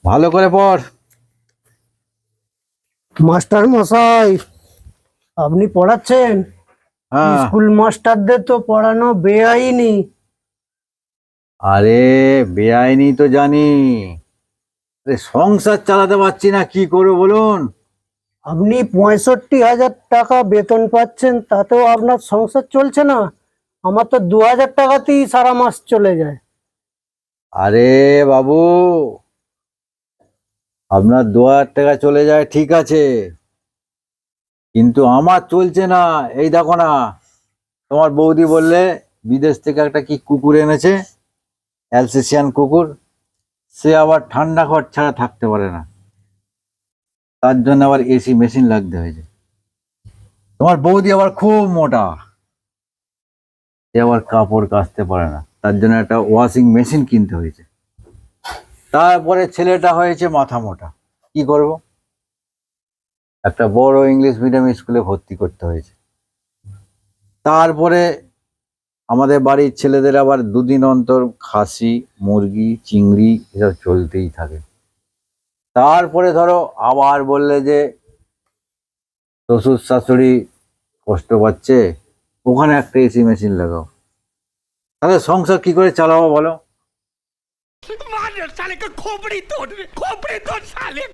ভালো করে পড়। মাস্টার মশাই, আপনি পড়াচ্ছেন? হ্যাঁ। স্কুল মাস্টারদের তো পড়ানো বেআইনি। আরে বেআইনি তো জানি, আরে সংসার চালাতে পারছি না, কি করবো বলুন। আপনি 65,000 টাকা বেতন পাচ্ছেন, তাতেও আপনার সংসার চলছে না? আমার তো 2,000 টাকাতেই সারা মাস চলে যায়। আরে বাবু, আপনার 2,000 টাকা চলে যায় ঠিক আছে, কিন্তু আমার চলছে না। এই দেখো না, তোমার বৌদি বললে বিদেশ থেকে একটা কি কুকুর এনেছে, অ্যালসেশিয়ান কুকুর। সে আবার ঠান্ডা ঘর ছাড়া থাকতে পারে না, তার জন্য আবার এসি মেশিন লাগতে হয়েছে। তোমার বৌদি আবার খুব মোটা, সে আবার কাপড় কাচতে পারে না, তার জন্য একটা ওয়াশিং মেশিন কিনতে হয়েছে। তারপরে ছেলেটা হয়েছে মাথা মোটা, কি করব, একটা বড় ইংলিশ মিডিয়াম স্কুলে ভর্তি করতে হয়েছে। তারপরে আমাদের বাড়ির ছেলেদের আবার দুদিন অন্তর খাসি, মুরগি, চিংড়ি এসব চলতেই থাকে। তারপরে ধরো আবার বললে যে শ্বশুর শাশুড়ি কষ্ট পাচ্ছে, ওখানে একটা এসি মেশিন লাগাও। তাহলে সংসার কি করে চালাবো বলো?